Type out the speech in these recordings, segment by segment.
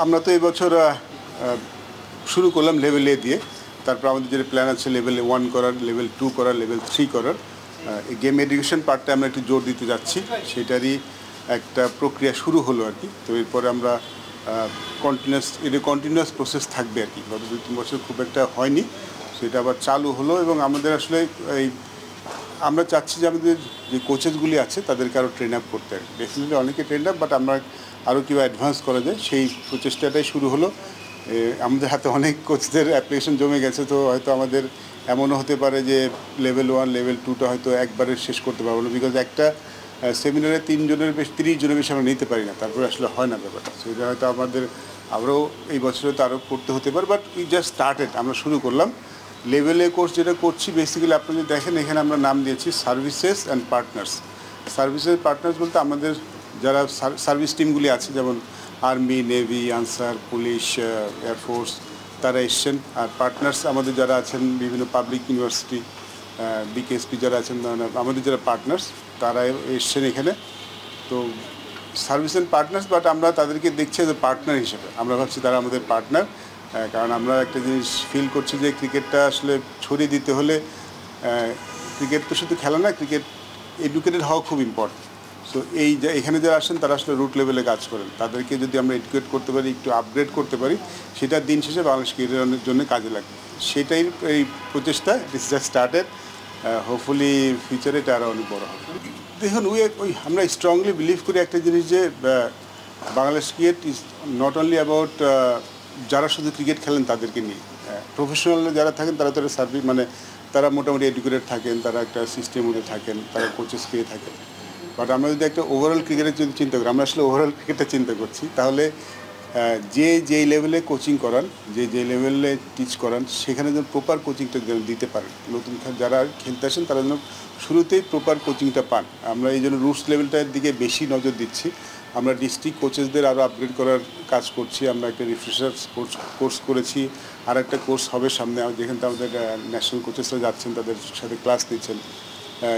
আমরা তো এই বছর শুরু করলাম লেভেল এ দিয়ে, তারপর আমাদের যে প্ল্যান আছে লেভেল 1 করার, লেভেল 2 করার, লেভেল 3 করার। এই গেম এডুকেশন পার্টটা আমরা একটু জোর দিতে যাচ্ছি, সেটারই একটা প্রক্রিয়া শুরু হলো আর কি। তো এরপরে আমরা কন্টিনিউয়াস প্রসেস থাকবে আর কি। গত 2-3 বছর খুব একটা হয়নি, সেটা আবার চালু হলো। এবং আমাদের আসলে এই আমরা চাচ্ছি যে আমাদের যে কোচেসগুলি আছে তাদেরকে আরও ট্রেন আপ করতে। ডেফিনেটলি অনেকে ট্রেন আপ, বাট আমরা আরও কীভাবে অ্যাডভান্স করা যায় সেই প্রচেষ্টাটাই শুরু হলো। আমাদের হাতে অনেক কোচদের অ্যাপ্লিকেশন জমে গেছে, তো হয়তো আমাদের এমনও হতে পারে যে লেভেল 1 লেভেল 2টা হয়তো একবারে শেষ করতে পারবো না, বিকজ একটা সেমিনারে 30 জনের বেশি আমরা নিতে পারি না, তারপরে আসলে হয় না ব্যাপারটা। সেটা হয়তো আমাদের আরও এই বছরে তো আরও করতে হতে পারে, বাট উই জাস্ট স্টার্টেড, আমরা শুরু করলাম। লেভেলে কোর্স যেটা করছি বেসিক্যালি আপনি যদি দেখেন এখানে আমরা নাম দিয়েছি services and partners. Services partners বলতে আমাদের যারা সার্ভিস টিমগুলি আছে, যেমন army, navy, answer, police, air force, তারা এসছেন। আর পার্টনার্স আমাদের যারা আছেন বিভিন্ন পাবলিক ইউনিভার্সিটি, বিকেএসপি যারা আছেন, আমাদের যারা পার্টনার্স তারা এসছেন এখানে। তো সার্ভিস অ্যান্ড পার্টনার্স, বাট আমরা তাদেরকে দেখছি যে পার্টনার হিসেবে। আমরা ভাবছি তারা আমাদের পার্টনার, কারণ আমরা একটা জিনিস ফিল করছি যে ক্রিকেটটা আসলে ছড়িয়ে দিতে হলে ক্রিকেট তো শুধু খেলা না, ক্রিকেট এডুকেটেড হওয়া খুব ইম্পর্টেন্ট। সো এখানে যারা আসেন তারা আসলে রুট লেভেলে কাজ করেন, তাদেরকে যদি আমরা এডুকেট করতে পারি, একটু আপগ্রেড করতে পারি, সেটা দিন শেষে বাংলাদেশ ক্রিকেটের জন্য কাজে লাগবে। সেটাই এই প্রচেষ্টা, ইটস জাস্ট স্টার্টেড। হোপফুলি ফিউচারে এটা আরও অনেক বড় হবে। দেখুন আমরা স্ট্রংলি বিলিভ করি একটা জিনিস, যে Bangladesh cricket is not only about যারা শুধু ক্রিকেট খেলেন তাদেরকে নিয়ে। প্রফেশনাল যারা থাকেন তারা তারা তারা মোটামুটি এডুকেটেড থাকেন, তারা একটা সিস্টেমের মধ্যে থাকেন, তারা কোচেস পেয়ে থাকেন। বাট আমরা যদি একটা ওভারঅল ক্রিকেটের যদি চিন্তা করি, আমরা আসলে ওভারঅল ক্রিকেটটা চিন্তা করছি, তাহলে যেই লেভেলে কোচিং করান, যে লেভেলে টিচ করান, সেখানে যেন প্রপার কোচিংটা যেন দিতে পারেন। নতুন যারা খেলতে আসেন তারা যেন শুরুতেই প্রপার কোচিংটা পান। আমরা এই জন্য রুটস লেভেলটার দিকে বেশি নজর দিচ্ছি। আমরা ডিস্ট্রিক্ট কোচেসদের আরও আপগ্রেড করার কাজ করছি। আমরা একটা রিফ্রেশার কোর্স করেছি, আর একটা কোর্স হবে সামনে, যেখানে আমাদের ন্যাশনাল কোচেসরা যাচ্ছেন, তাদের সাথে ক্লাস নিচ্ছেন।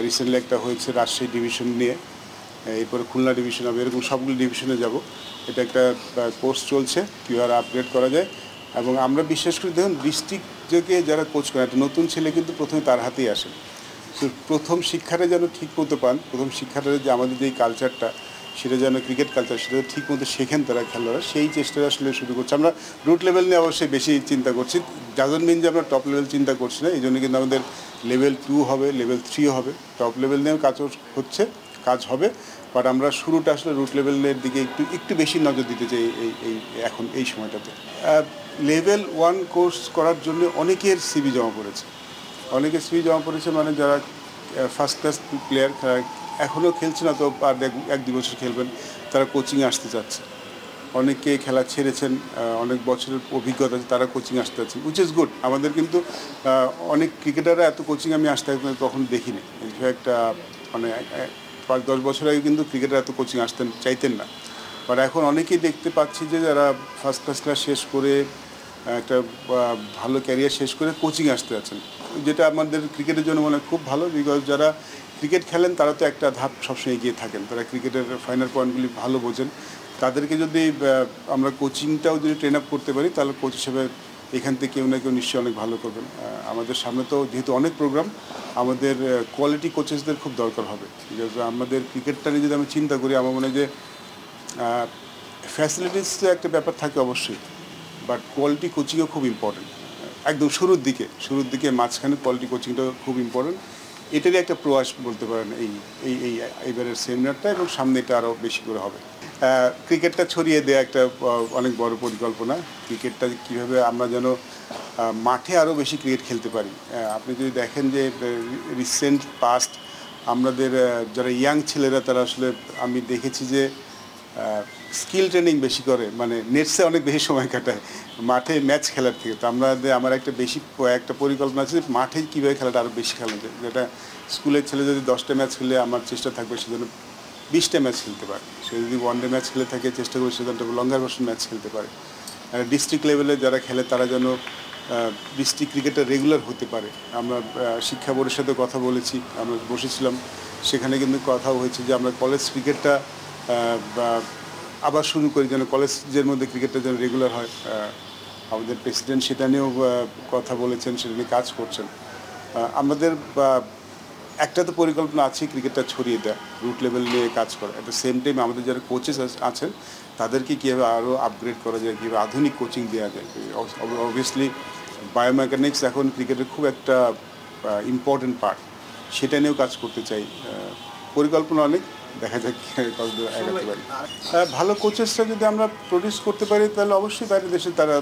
রিসেন্টলি একটা হয়েছে রাজশাহী ডিভিশন নিয়ে, এরপরে খুলনা ডিভিশন হবে, এরকম সবগুলো ডিভিশনে যাব। এটা একটা কোর্স চলছে, কীভাবে আপগ্রেড করা যায়। এবং আমরা বিশ্বাস করি, দেখুন ডিস্ট্রিক্ট থেকে যারা কোচ করেন, একটা নতুন ছেলে কিন্তু প্রথমে তার হাতেই আসে। তো প্রথম শিক্ষাটা যেন ঠিক মতো পান, প্রথম শিক্ষাটা যে আমাদের যেই কালচারটা, সেটা যেন ক্রিকেট কালচার, সেটা ঠিক মতো শেখেন তারা খেলোয়াড়রা, সেই চেষ্টাটা আসলে শুরু করছে। আমরা রুট লেভেল নিয়ে অবশ্যই বেশি চিন্তা করছি, ডাজন্ট মিন যে আমরা টপ লেভেল চিন্তা করছি না। এই জন্য কিন্তু আমাদের লেভেল 2 হবে, লেভেল 3 হবে। টপ লেভেল নিয়েও কাজ হবে, বাট আমরা শুরুটা আসলে রুট লেভেলের দিকে একটু বেশি নজর দিতে চাই এখন এই সময়টাতে। লেভেল 1 কোর্স করার জন্য অনেকের সিভি জমা পড়েছে, মানে যারা ফার্স্ট ক্লাস প্লেয়ার এখনও খেলছে না, তো আর 1-2 বছর খেলবেন, তারা কোচিংয়ে আসতে চাচ্ছে। অনেকে খেলা ছেড়েছেন, অনেক বছরের অভিজ্ঞতা আছে, তারা কোচিং আসতে চাচ্ছেন, উইচ ইজ গুড। আমাদের কিন্তু অনেক ক্রিকেটাররা এত কোচিং আমি আসতে তখন দেখিনি। ইনফ্যাক্ট মানে 5-10 বছর আগে কিন্তু ক্রিকেটার এত কোচিং চাইতেন না। বাট এখন অনেকেই দেখতে পাচ্ছি যে যারা ফার্স্ট ক্লাস শেষ করে একটা ভালো ক্যারিয়ার শেষ করে কোচিং আসতে যাচ্ছেন, যেটা আমাদের ক্রিকেটের জন্য মনে হয় খুব ভালো। বিকজ যারা ক্রিকেট খেলেন তারা তো একটা ধাপ সবসময় এগিয়ে থাকেন, তারা ক্রিকেটের ফাইনাল পয়েন্টগুলি ভালো বোঝেন। তাদেরকে যদি আমরা কোচিংটাও যদি ট্রেন আপ করতে পারি, তাহলে কোচ হিসেবে এখান থেকে কেউ না কেউ নিশ্চয়ই অনেক ভালো করবেন। আমাদের সামনে তো যেহেতু অনেক প্রোগ্রাম, আমাদের কোয়ালিটি কোচেসদের খুব দরকার হবে। বিকজ আমাদের ক্রিকেটটা নিয়ে যদি আমি চিন্তা করি, আমার মনে হয় যে ফ্যাসিলিটিস একটা ব্যাপার থাকে অবশ্যই, বাট কোয়ালিটি কোচিংও খুব ইম্পর্টেন্ট। একদম শুরুর দিকে মাঝখানে কোয়ালিটি কোচিংটা খুব ইম্পর্টেন্ট। এটারই একটা প্রয়াস বলতে পারেন এইবারের সেমিনারটা, এবং সামনে এটা আরও বেশি করে হবে। ক্রিকেটটা ছড়িয়ে দেওয়া একটা অনেক বড় পরিকল্পনা। ক্রিকেটটা কীভাবে আমরা যেন মাঠে আরও বেশি ক্রিকেট খেলতে পারি। আপনি যদি দেখেন যে রিসেন্ট পাস্ট আমাদের যারা ইয়াং ছেলেরা, তারা আসলে আমি দেখেছি যে স্কিল ট্রেনিং বেশি করে, মানে নেটসে অনেক বেশি সময় কাটায় মাঠে ম্যাচ খেলার থেকে। তো আমার একটা পরিকল্পনা আছে, মাঠে কীভাবে খেলাটা আরও বেশি খেলা যায়। যেটা স্কুলের ছেলে যদি 10টা ম্যাচ খেলে, আমার চেষ্টা থাকবে সেজন্য 20টা ম্যাচ খেলতে পারে। সে যদি ওয়ানডে ম্যাচ খেলে থাকে, চেষ্টা করবে সেজন্য লঙ্গার ভার্সন ম্যাচ খেলতে পারে। ডিস্ট্রিক্ট লেভেলে যারা খেলে তারা যেন ডিস্ট্রিক্ট ক্রিকেটে রেগুলার হতে পারে। আমরা শিক্ষা বোর্ডের সাথে কথা বলেছি, আমরা বসেছিলাম, সেখানে কিন্তু কথাও হয়েছে যে আমরা কলেজ ক্রিকেটটা আবার শুরু করি, যেন কলেজের মধ্যে ক্রিকেটটা যেন রেগুলার হয়। আমাদের প্রেসিডেন্ট সেটা নিয়েও কথা বলেছেন, সেটা নিয়ে কাজ করছেন। আমাদের একটা তো পরিকল্পনা আছে ক্রিকেটটা ছড়িয়ে দেয়, রুট লেভেল নিয়ে কাজ করা। অ্যাট দ্য সেম টাইম আমাদের যারা কোচেস আছেন তাদেরকে কীভাবে আরও আপগ্রেড করা যায়, কীভাবে আধুনিক কোচিং দেওয়া যায়। অবভিয়াসলি বায়োমেকানিক্স এখন ক্রিকেটের খুব একটা ইম্পর্টেন্ট পার্ট, সেটা নিয়েও কাজ করতে চাই। পরিকল্পনা অনেক, দেখা যাক কতদূর এগাতে পারি। ভালো কোচেসরা যদি আমরা প্রডিউস করতে পারি তাহলে অবশ্যই বাইরের দেশে তারা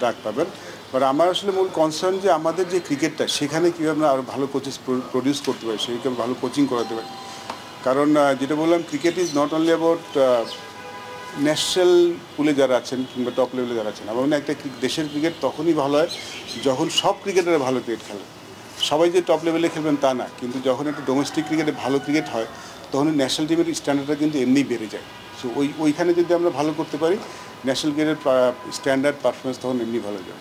ডাক পাবেন। বাট আমার আসলে মূল কনসার্ন যে আমাদের যে ক্রিকেটটা সেখানে কীভাবে আমরা আরও ভালো কোচেস প্রডিউস করতে পারি, সেইভাবে ভালো কোচিং করাতে পারি। কারণ যেটা বললাম, cricket is not only about national পুলে যারা আছেন কিংবা টপ লেভেলে যারা আছেন। আমার মনে হয় একটা দেশের ক্রিকেট তখনই ভালো হয় যখন সব ক্রিকেটাররা ভালো ক্রিকেট খেলে। সবাই যে টপ লেভেলে খেলবেন তা না, কিন্তু যখন একটা ডোমেস্টিক ক্রিকেটে ভালো ক্রিকেট হয় তখন ন্যাশনাল টিমের স্ট্যান্ডার্ডটা কিন্তু এমনিই বেড়ে যায়। সো ওইখানে যদি আমরা ভালো করতে পারি, ন্যাশনাল ক্রিকেটের স্ট্যান্ডার্ড পারফরমেন্স তখন এমনি ভালো যায়।